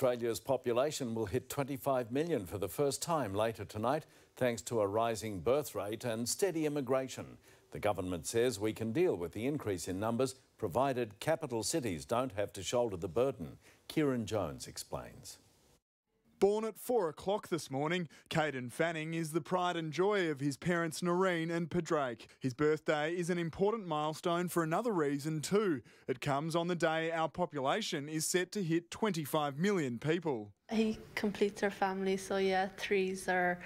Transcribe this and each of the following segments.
Australia's population will hit 25 million for the first time later tonight, thanks to a rising birth rate and steady immigration. The government says we can deal with the increase in numbers, provided capital cities don't have to shoulder the burden. Kieran Jones explains. Born at 4 o'clock this morning, Caden Fanning is the pride and joy of his parents Noreen and Padraig. His birthday is an important milestone for another reason too. It comes on the day our population is set to hit 25 million people. He completes our family, so yeah, threes are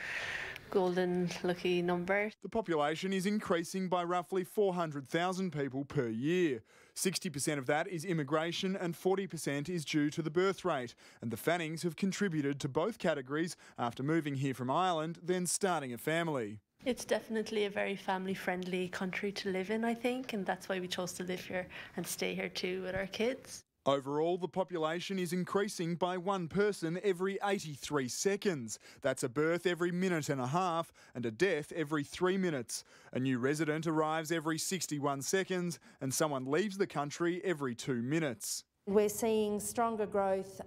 golden lucky number. The population is increasing by roughly 400,000 people per year. 60% of that is immigration and 40% is due to the birth rate. And the Fannings have contributed to both categories after moving here from Ireland, then starting a family. It's definitely a very family-friendly country to live in, I think, and that's why we chose to live here and stay here too with our kids. Overall, the population is increasing by one person every 83 seconds. That's a birth every minute and a half and a death every 3 minutes. A new resident arrives every 61 seconds and someone leaves the country every 2 minutes. We're seeing stronger growth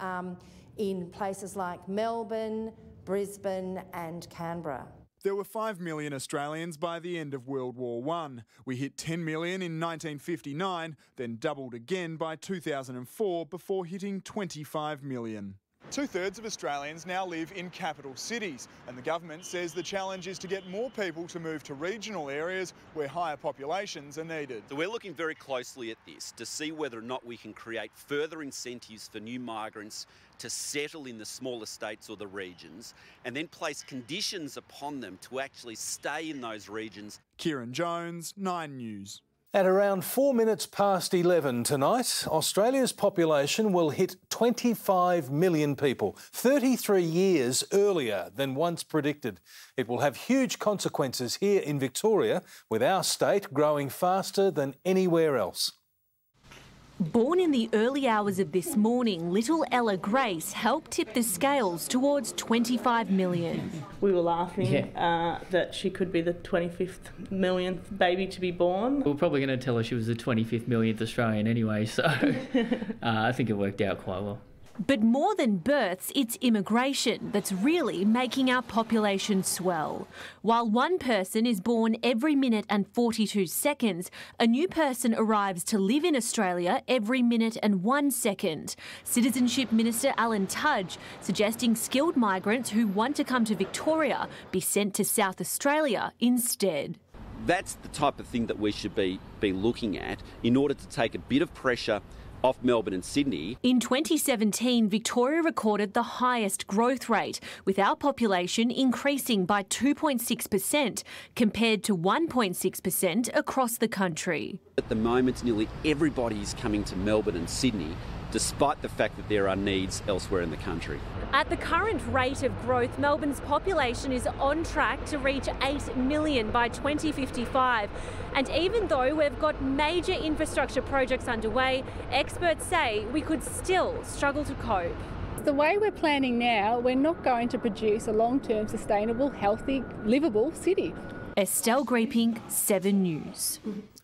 in places like Melbourne, Brisbane and Canberra. There were 5 million Australians by the end of World War I. We hit 10 million in 1959, then doubled again by 2004 before hitting 25 million. 2/3 of Australians now live in capital cities, and the government says the challenge is to get more people to move to regional areas where higher populations are needed. So we're looking very closely at this to see whether or not we can create further incentives for new migrants to settle in the smaller states or the regions, and then place conditions upon them to actually stay in those regions. Kieran Jones, 9 News. At around 4 minutes past 11 tonight, Australia's population will hit 25 million people, 33 years earlier than once predicted. It will have huge consequences here in Victoria, with our state growing faster than anywhere else. Born in the early hours of this morning, little Ella Grace helped tip the scales towards 25 million. We were laughing that she could be the 25th millionth baby to be born. We were probably going to tell her she was the 25th millionth Australian anyway, so I think it worked out quite well. But more than births, it's immigration that's really making our population swell. While one person is born every minute and 42 seconds, a new person arrives to live in Australia every minute and 1 second. Citizenship Minister Alan Tudge suggesting skilled migrants who want to come to Victoria be sent to South Australia instead. That's the type of thing that we should be looking at in order to take a bit of pressure off Melbourne and Sydney. In 2017, Victoria recorded the highest growth rate, with our population increasing by 2.6% compared to 1.6% across the country. At the moment, nearly everybody is coming to Melbourne and Sydney, despite the fact that there are needs elsewhere in the country. At the current rate of growth, Melbourne's population is on track to reach 8 million by 2055. And even though we've got major infrastructure projects underway, experts say we could still struggle to cope. The way we're planning now, we're not going to produce a long-term, sustainable, healthy, livable city. Estelle Greeping, 7 News.